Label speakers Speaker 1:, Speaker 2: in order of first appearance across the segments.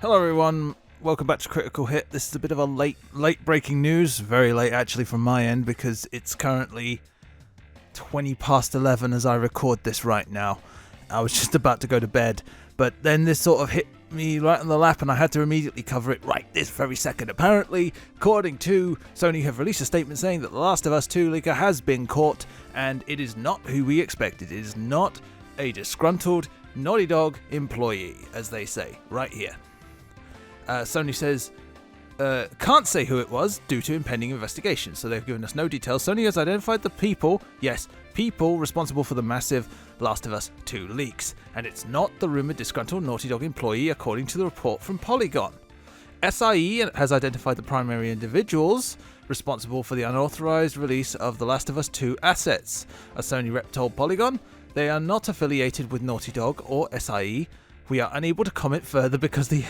Speaker 1: Hello everyone, welcome back to Critical Hit. This is a bit of a late breaking news, very late actually from my end because it's currently 20 past 11 as I record this right now. I was just about to go to bed, but then this sort of hit me right on the lap and I had to immediately cover it right this very second. Apparently, according to Sony, have released a statement saying that The Last of Us 2 leaker has been caught and it is not who we expected. It is not a disgruntled Naughty Dog employee, as they say, right here. Sony says, can't say who it was due to impending investigation, so they've given us no details. Sony has identified the people responsible for the massive Last of Us 2 leaks, and it's not the rumoured disgruntled Naughty Dog employee according to the report from Polygon. SIE has identified the primary individuals responsible for the unauthorised release of the Last of Us 2 assets. A Sony rep told Polygon, they are not affiliated with Naughty Dog or SIE. We are unable to comment further because the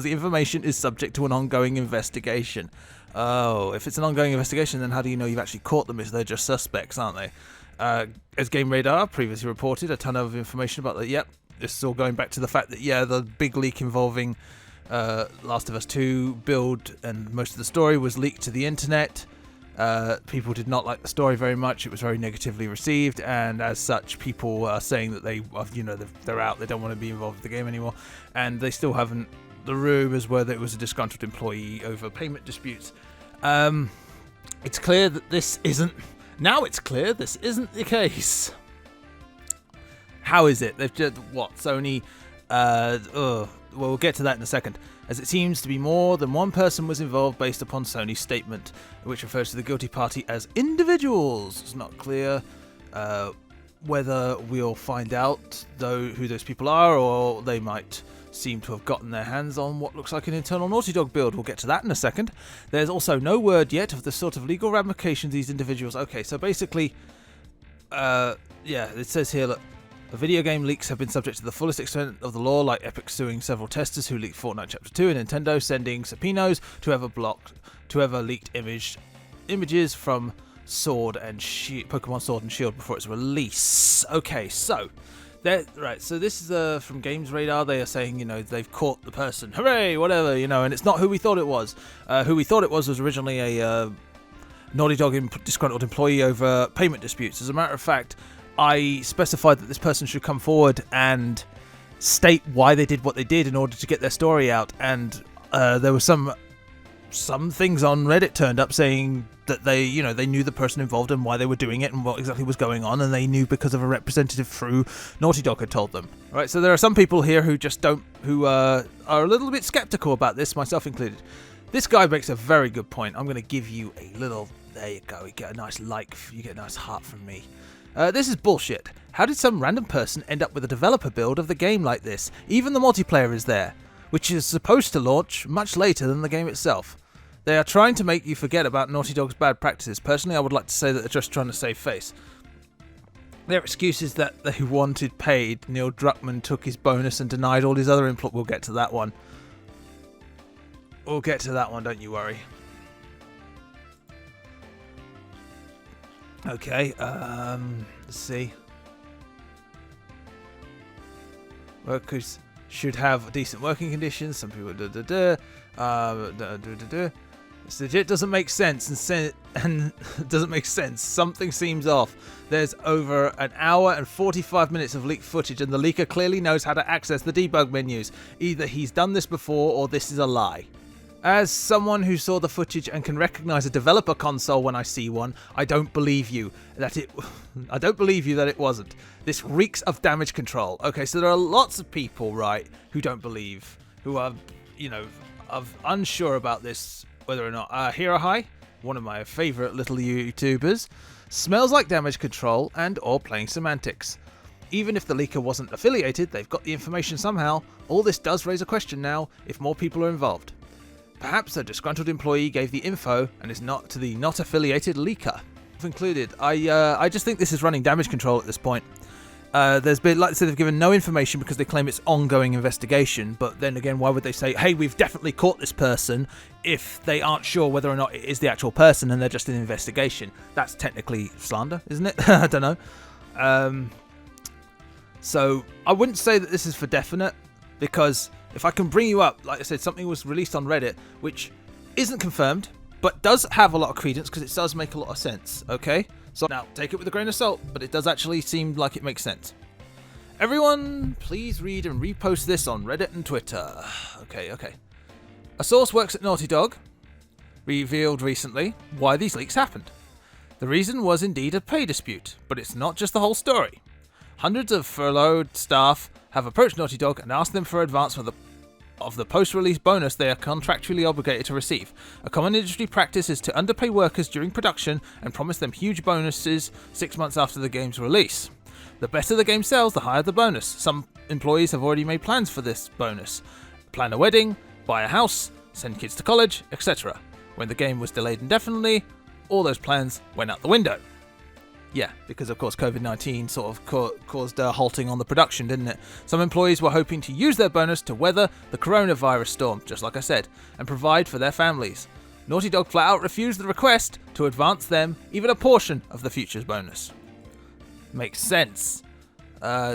Speaker 1: information is subject to an ongoing investigation. Oh, if it's an ongoing investigation, then how do you know you've actually caught them if they're just suspects, aren't they? As Game Radar previously reported, a ton of information about that. Yep, this is all going back to the fact that, the big leak involving Last of Us 2 build and most of the story was leaked to the internet. People did not like the story very much. It was very negatively received, and as such, people are saying that they're out. They don't want to be involved with the game anymore, and they still haven't. The rumours were that it was a disgruntled employee over payment disputes. It's clear that this isn't. Now it's clear this isn't the case. How is it? They've just Sony? Well, we'll get to that in a second, as it seems to be more than one person was involved based upon Sony's statement, which refers to the guilty party as individuals. It's not clear whether we'll find out, though, who those people are, or they might seem to have gotten their hands on what looks like an internal Naughty Dog build. We'll get to that in a second. There's also no word yet of the sort of legal ramifications these individuals... Okay, so basically, it says here, look, the video game leaks have been subject to the fullest extent of the law, like Epic suing several testers who leaked Fortnite Chapter 2 and Nintendo sending subpoenas to whoever leaked images from Pokemon Sword and Shield before its release. Okay, so so this is from Games Radar. They are saying, they've caught the person. Hooray, whatever, and it's not who we thought it was. Who we thought it was originally a Naughty Dog disgruntled employee over payment disputes. As a matter of fact, I specified that this person should come forward and state why they did what they did in order to get their story out, and there were some things on Reddit turned up saying that they knew the person involved and why they were doing it and what exactly was going on, and they knew because of a representative through Naughty Dog had told them. All right, so there are some people here who are a little bit skeptical about this, myself included. This guy makes a very good point. I'm going to give you a little. There you go. You get a nice you get a nice heart from me. This is bullshit. How did some random person end up with a developer build of the game like this? Even the multiplayer is there, which is supposed to launch much later than the game itself. They are trying to make you forget about Naughty Dog's bad practices. Personally, I would like to say that they're just trying to save face. Their excuse is that they wanted paid. Neil Druckmann took his bonus and denied all his other employees. We'll get to that one. Don't you worry. Okay, let's see. Workers should have decent working conditions. Some people This legit doesn't make sense and doesn't make sense. Something seems off. There's over an hour and 45 minutes of leaked footage, and the leaker clearly knows how to access the debug menus. Either he's done this before or this is a lie. As someone who saw the footage and can recognize a developer console when I see one, I don't believe you that it wasn't. This reeks of damage control. Okay, so there are lots of people, right, who don't believe, who are, unsure about this, whether or not. Hero High, one of my favorite little YouTubers, smells like damage control and or playing semantics. Even if the leaker wasn't affiliated, they've got the information somehow. All this does raise a question now if more people are involved. Perhaps a disgruntled employee gave the info and is not affiliated leaker. Included. I just think this is running damage control at this point. There's been, like I said, they've given no information because they claim it's ongoing investigation. But then again, why would they say, hey, we've definitely caught this person if they aren't sure whether or not it is the actual person and they're just in investigation? That's technically slander, isn't it? I don't know. So I wouldn't say that this is for definite because if I can bring you up, like I said, something was released on Reddit, which isn't confirmed, but does have a lot of credence because it does make a lot of sense, okay? So now, take it with a grain of salt, but it does actually seem like it makes sense. Everyone, please read and repost this on Reddit and Twitter. Okay. A source works at Naughty Dog revealed recently why these leaks happened. The reason was indeed a pay dispute, but it's not just the whole story. Hundreds of furloughed staff have approached Naughty Dog and asked them for advance of the post-release bonus they are contractually obligated to receive. A common industry practice is to underpay workers during production and promise them huge bonuses 6 months after the game's release. The better the game sells, the higher the bonus. Some employees have already made plans for this bonus. Plan a wedding, buy a house, send kids to college, etc. When the game was delayed indefinitely, all those plans went out the window. Yeah, because of course COVID-19 sort of caused a halting on the production, didn't it? Some employees were hoping to use their bonus to weather the coronavirus storm, just like I said, and provide for their families. Naughty Dog flat out refused the request to advance them even a portion of the future's bonus. Makes sense.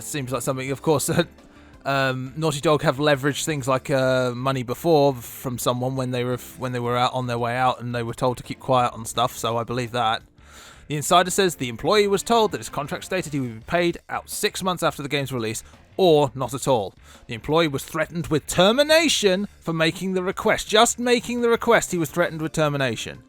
Speaker 1: Seems like something, of course, Naughty Dog have leveraged things like money before from someone when they were out on their way out and they were told to keep quiet on stuff, so I believe that. The insider says the employee was told that his contract stated he would be paid out 6 months after the game's release, or not at all. The employee was threatened with termination for making the request. Just making the request, he was threatened with termination.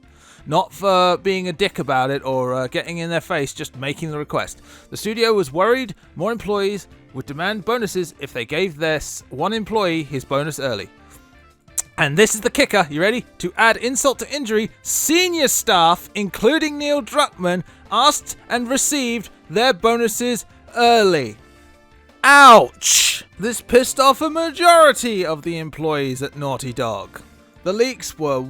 Speaker 1: Not for being a dick about it or getting in their face, just making the request. The studio was worried more employees would demand bonuses if they gave their one employee his bonus early. And this is the kicker, you ready? To add insult to injury, senior staff, including Neil Druckmann, asked and received their bonuses early. Ouch! This pissed off a majority of the employees at Naughty Dog. The leaks were a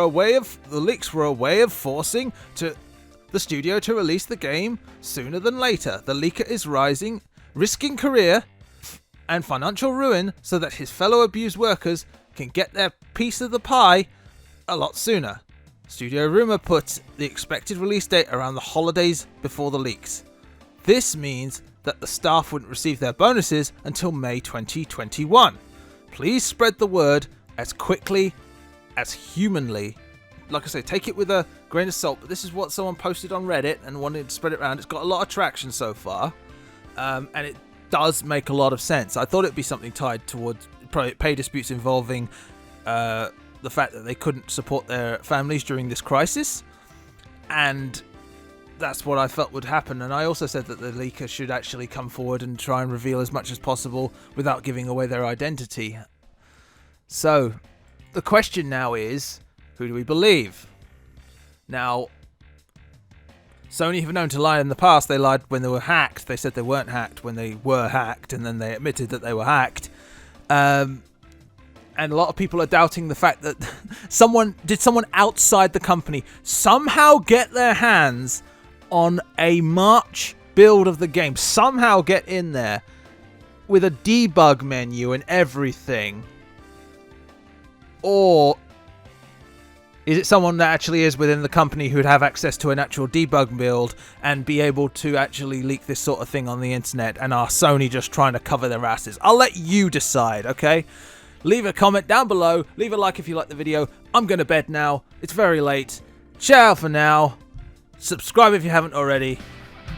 Speaker 1: way of forcing the studio to release the game sooner than later. The leaker is risking career and financial ruin so that his fellow abused workers can get their piece of the pie a lot sooner. Studio Rumor put the expected release date around the holidays before the leaks. This means that the staff wouldn't receive their bonuses until May 2021. Please spread the word as quickly as humanly. Like I say, take it with a grain of salt, but this is what someone posted on Reddit and wanted to spread it around. It's got a lot of traction so far, and it does make a lot of sense. I thought it'd be something tied towards pay disputes involving the fact that they couldn't support their families during this crisis, and that's what I felt would happen. And I also said that the leaker should actually come forward and try and reveal as much as possible without giving away their identity. So, the question now is, who do we believe? Now, Sony have known to lie in the past. They lied when they were hacked. They said they weren't hacked when they were hacked, and then they admitted that they were hacked. And a lot of people are doubting the fact that someone outside the company somehow get their hands on a March build of the game, somehow get in there with a debug menu and everything. Or is it someone that actually is within the company who'd have access to an actual debug build and be able to actually leak this sort of thing on the internet, and are Sony just trying to cover their asses? I'll let you decide, okay? Leave a comment down below. Leave a like if you like the video. I'm going to bed now. It's very late. Ciao for now. Subscribe if you haven't already.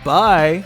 Speaker 1: Bye.